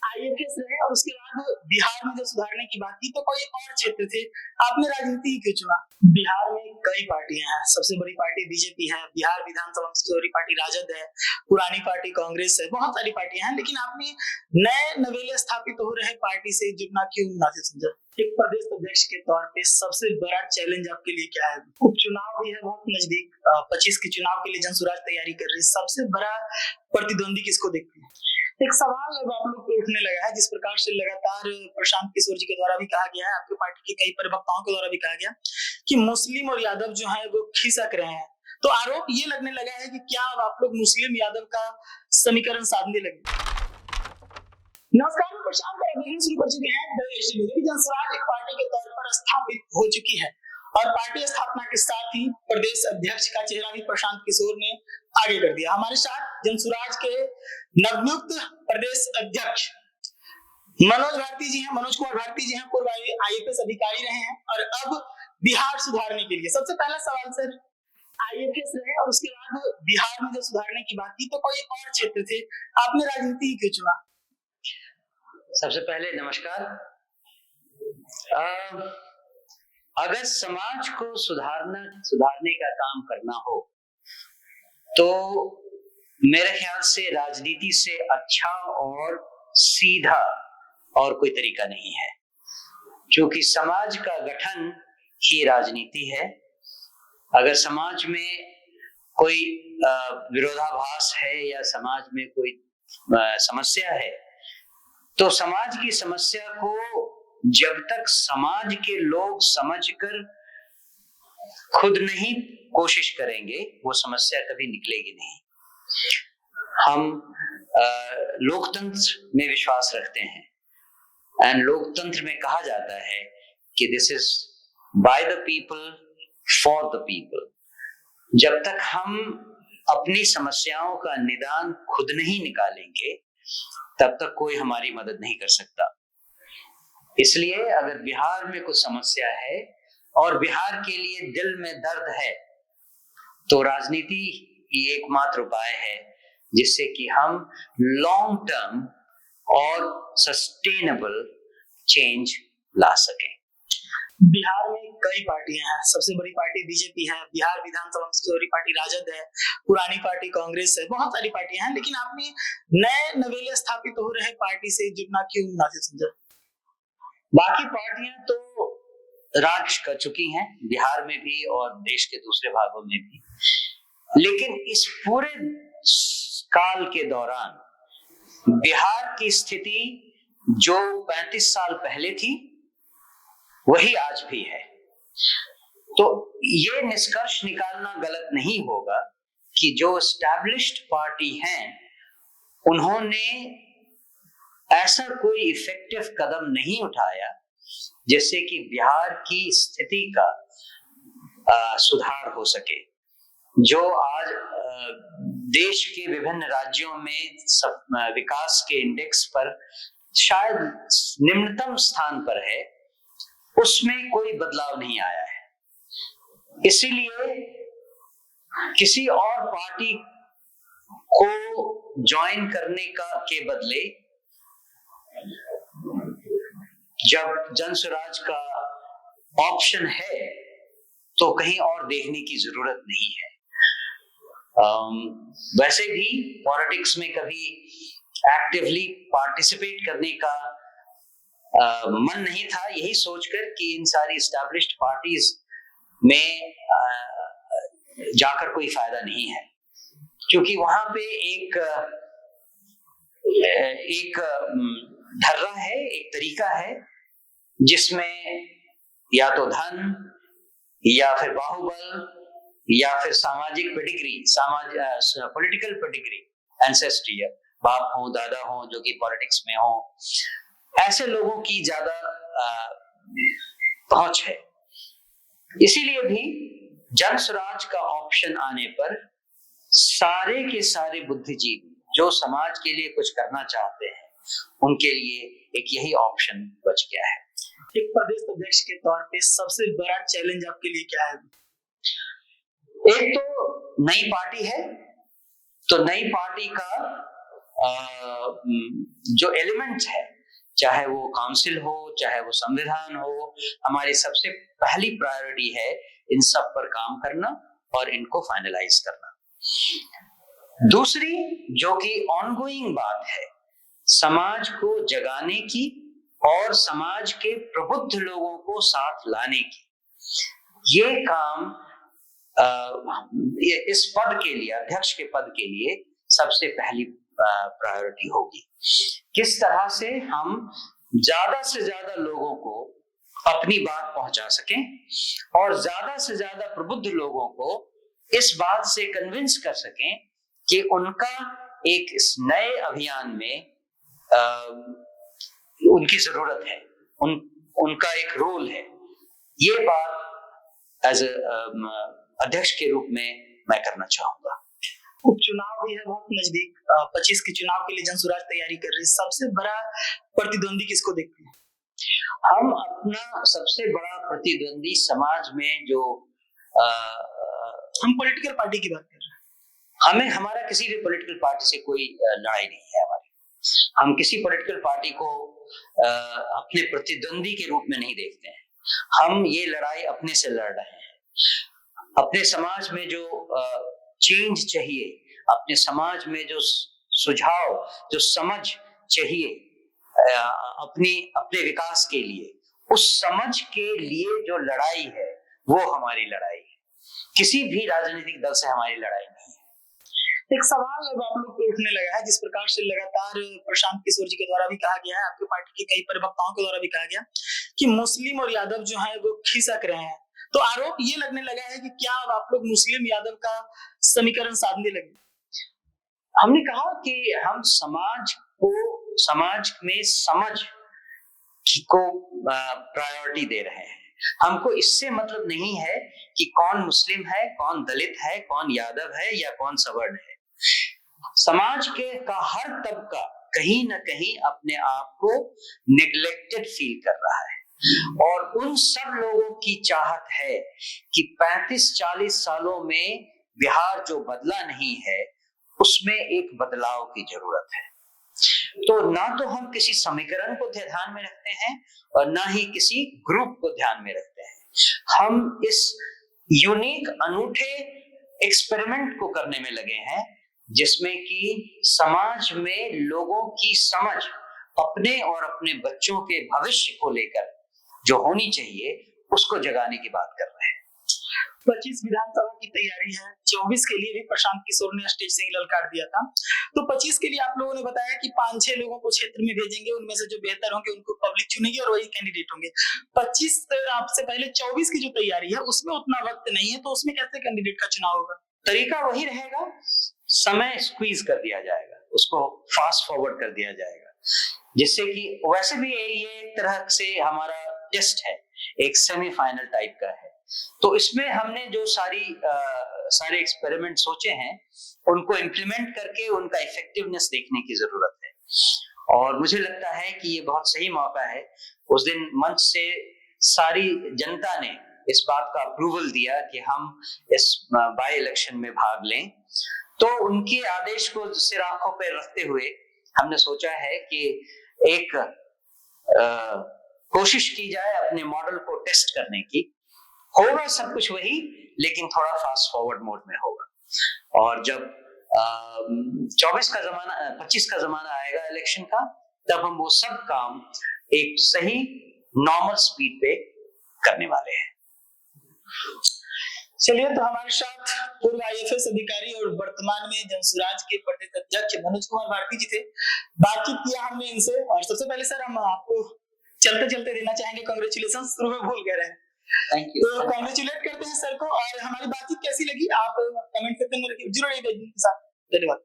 IFS रहे और उसके बाद बिहार में जब सुधारने की बात की तो कोई और क्षेत्र थे, आपने राजनीति ही क्यों चुना? बिहार में कई पार्टियां हैं, सबसे बड़ी पार्टी बीजेपी है, बिहार विधानसभा में सबसे बड़ी पार्टी राजद है, पुरानी पार्टी कांग्रेस है, बहुत सारी पार्टियां हैं, लेकिन आपने नए नवेले स्थापित हो रहे पार्टी से जुड़ना क्यों मुनासिब समझा? एक प्रदेश अध्यक्ष के तौर पे सबसे बड़ा चैलेंज आपके लिए क्या है? उपचुनाव भी है बहुत नजदीक, 25 के चुनाव के लिए जनसुराज तैयारी कर रही है, सबसे बड़ा प्रतिद्वंदी किसको देखते हैं? एक सवाल अब आप लोग पे उठने लगा है, जिस प्रकार से लगातार प्रशांत किशोर जी के द्वारा भी कहा गया है, आपके पार्टी के कई प्रवक्ताओं के द्वारा भी कहा गया कि मुस्लिम और यादव जो है वो खिसक रहे हैं, तो आरोप ये लगने लगा है कि क्या अब आप लोग मुस्लिम यादव का समीकरण साधने लगे? नमस्कार, मैं प्रशांत शुरू कर चुके हैं। जनसुराज एक पार्टी के तौर पर स्थापित हो चुकी है और पार्टी स्थापना के साथ ही प्रदेश अध्यक्ष का चेहरा भी प्रशांत किशोर ने आगे कर दिया। हमारे साथ जनसुराज के नवनियुक्त प्रदेश अध्यक्ष मनोज भारती जी हैं, मनोज कुमार भारती जी हैं, पूर्व आईएफएस अधिकारी रहे हैं और अब बिहार सुधारने के लिए। सबसे पहला सवाल सर, आईएफएस रहे और उसके बाद बिहार में जब सुधारने की बात की तो कोई और क्षेत्र थे, आपने राजनीति ही क्यों चुना? सबसे पहले नमस्कार। अगर समाज को सुधारने का काम करना हो तो मेरे ख्याल से राजनीति से अच्छा और सीधा और कोई तरीका नहीं है, क्योंकि समाज का गठन ही राजनीति है। अगर समाज में कोई विरोधाभास है या समाज में कोई समस्या है तो समाज की समस्या को जब तक समाज के लोग समझकर खुद नहीं कोशिश करेंगे वो समस्या कभी निकलेगी नहीं। हम लोकतंत्र में विश्वास रखते हैं एंड लोकतंत्र में कहा जाता है कि this is by the people for the people. जब तक हम अपनी समस्याओं का निदान खुद नहीं निकालेंगे तब तक कोई हमारी मदद नहीं कर सकता। इसलिए अगर बिहार में कुछ समस्या है और बिहार के लिए दिल में दर्द है तो राजनीति ही एकमात्र उपाय है जिससे कि हम लॉन्ग टर्म और सस्टेनेबल चेंज ला सकें। बिहार में कई पार्टियां हैं, सबसे बड़ी पार्टी बीजेपी है, बिहार विधानसभा में सबसे बड़ी पार्टी राजद है, पुरानी पार्टी कांग्रेस है, बहुत सारी पार्टियां हैं, लेकिन आपने नए नवेले स्थापित हो रहे पार्टी से जुड़ना क्यों मुनासिब समझा? बाकी पार्टियां तो राज कर चुकी हैं बिहार में भी और देश के दूसरे भागों में भी, लेकिन इस पूरे काल के दौरान बिहार की स्थिति जो 35 साल पहले थी वही आज भी है। तो ये निष्कर्ष निकालना गलत नहीं होगा कि जो एस्टैब्लिश्ड पार्टी हैं उन्होंने ऐसा कोई इफेक्टिव कदम नहीं उठाया जिससे कि बिहार की स्थिति का सुधार हो सके। जो आज देश के विभिन्न राज्यों में विकास के इंडेक्स पर शायद निम्नतम स्थान पर है, उसमें कोई बदलाव नहीं आया है। इसीलिए किसी और पार्टी को ज्वाइन करने के बदले जब जनसुराज का ऑप्शन है तो कहीं और देखने की जरूरत नहीं है। वैसे भी पॉलिटिक्स में कभी एक्टिवली पार्टिसिपेट करने का मन नहीं था, यही सोचकर कि इन सारी एस्टैब्लिश्ड पार्टीज में जाकर कोई फायदा नहीं है, क्योंकि वहां पे एक ढर्रा है, एक तरीका है जिसमें या तो धन या फिर बाहुबल या फिर सामाजिक पेडिग्री, पॉलिटिकल पेडिग्री, एंसेस्ट्री, बाप हो दादा हो जो कि पॉलिटिक्स में हो, ऐसे लोगों की ज्यादा पहुंच है। इसीलिए भी जनसुराज का ऑप्शन आने पर सारे के सारे बुद्धिजीवी जो समाज के लिए कुछ करना चाहते हैं उनके लिए एक यही ऑप्शन बच गया है। एक प्रदेश अध्यक्ष के तौर पे सबसे बड़ा चैलेंज आपके लिए क्या है? एक तो नई पार्टी है, तो नई पार्टी का जो एलिमेंट्स है, चाहे वो काउंसिल हो, चाहे वो संविधान हो, हमारी सबसे पहली प्रायोरिटी है इन सब पर काम करना और इनको फाइनलाइज करना। दूसरी, जो कि ऑनगोइंग बात है, समाज को जगाने की और समाज के प्रबुद्ध लोगों को साथ लाने की, ये काम इस पद के लिए, अध्यक्ष के पद के लिए सबसे पहली प्रायोरिटी होगी। किस तरह से हम ज्यादा से ज्यादा लोगों को अपनी बात पहुंचा सकें और ज्यादा से ज्यादा प्रबुद्ध लोगों को इस बात से कन्विंस कर सकें कि उनका एक इस नए अभियान में उनकी जरूरत है, उनका एक रोल है। ये बात एज अध्यक्ष के रूप में मैं करना चाहूंगा। उपचुनाव भी है बहुत नजदीक, 25 के चुनाव के लिए जनसुराज तैयारी कर रही है। सबसे बड़ा प्रतिद्वंदी किसको देखते हैं? हम अपना सबसे बड़ा प्रतिद्वंदी समाज में जो हम पॉलिटिकल पार्टी की बात कर रहे हैं, हमें हमारा किसी भी पॉलिटिकल पार्टी से कोई लड़ाई नहीं है हमारी। हम किसी पॉलिटिकल पार्टी को अपने प्रतिद्वंदी के रूप में नहीं देखते हैं। हम ये लड़ाई अपने से लड़ रहे हैं। अपने समाज में जो चेंज चाहिए, अपने समाज में जो सुझाव, जो समझ चाहिए अपने विकास के लिए, उस समझ के लिए जो लड़ाई है वो हमारी लड़ाई है। किसी भी राजनीतिक दल से हमारी लड़ाई नहीं है। एक सवाल अब आप लोग पे उठने लगा है, जिस प्रकार से लगातार प्रशांत किशोर जी के द्वारा भी कहा गया है, आपके पार्टी के कई प्रवक्ताओं के द्वारा भी कहा गया कि मुस्लिम और यादव जो है वो खिसक रहे हैं। तो आरोप ये लगने लगा है कि क्या अब आप लोग मुस्लिम यादव का समीकरण साधने लगे? हमने कहा कि हम समाज में समझ को प्रायोरिटी दे रहे हैं। हमको इससे मतलब नहीं है कि कौन मुस्लिम है, कौन दलित है, कौन यादव है या कौन सवर्ण है। समाज का हर तबका कहीं ना कहीं अपने आप को निग्लेक्टेड फील कर रहा है और उन सब लोगों की चाहत है कि 35-40 सालों में बिहार जो बदला नहीं है उसमें एक बदलाव की जरूरत है। तो ना तो हम किसी समीकरण को ध्यान में रखते हैं और ना ही किसी ग्रुप को ध्यान में रखते हैं। हम इस यूनिक अनूठे एक्सपेरिमेंट को करने में लगे हैं जिसमें कि समाज में लोगों की समझ अपने और अपने बच्चों के भविष्य को लेकर जो होनी चाहिए उसको जगाने की बात कर रहे हैं। 25 विधानसभा की तैयारी है, 24 के लिए भी प्रशांत किशोर ने स्टेज से ही ललकार दिया था। तो 25 के लिए आप लोगों ने बताया कि 5-6 लोगों को क्षेत्र में भेजेंगे, उनमें से जो बेहतर होंगे उनको पब्लिक चुनेगी और वही कैंडिडेट होंगे। 25 आपसे पहले 24 की जो तैयारी है उसमें उतना वक्त नहीं है, तो उसमें कैसे कैंडिडेट का चुनाव होगा? तरीका वही रहेगा, समय स्क्वीज कर दिया जाएगा, उसको फास्ट फॉरवर्ड कर दिया जाएगा, जिससे कि वैसे भी ये एक तरह से हमारा टेस्ट है, एक सेमीफाइनल टाइप का है। तो इसमें हमने जो सारे एक्सपेरिमेंट सोचे हैं उनको इम्प्लीमेंट करके उनका इफेक्टिवनेस देखने की जरूरत है और मुझे लगता है कि ये बहुत सही मौका है। उस दिन मंच से सारी जनता ने इस बात का अप्रूवल दिया कि हम इस बाई इलेक्शन में भाग लें, तो उनके आदेश को सिर आंखों पर रखते हुए हमने सोचा है कि एक कोशिश की जाए अपने मॉडल को टेस्ट करने की। होगा सब कुछ वही, लेकिन थोड़ा फास्ट फॉरवर्ड मोड में होगा और जब 25 का जमाना आएगा इलेक्शन का, तब हम वो सब काम एक सही नॉर्मल स्पीड पे करने वाले हैं। चलिए, तो हमारे साथ पूर्व IAS अधिकारी और वर्तमान में जनसुराज के प्रदेश अध्यक्ष मनोज कुमार भारती जी थे। बातचीत किया हमने इनसे और सबसे पहले सर हम आपको चलते चलते देना चाहेंगे कांग्रेचुलेशन, शुरू में भूल गए हैं। Thank you. तो कांग्रेचुलेट करते हैं सर को। और हमारी बातचीत कैसी लगी आप कमेंट सेक्शन में जरूर। धन्यवाद।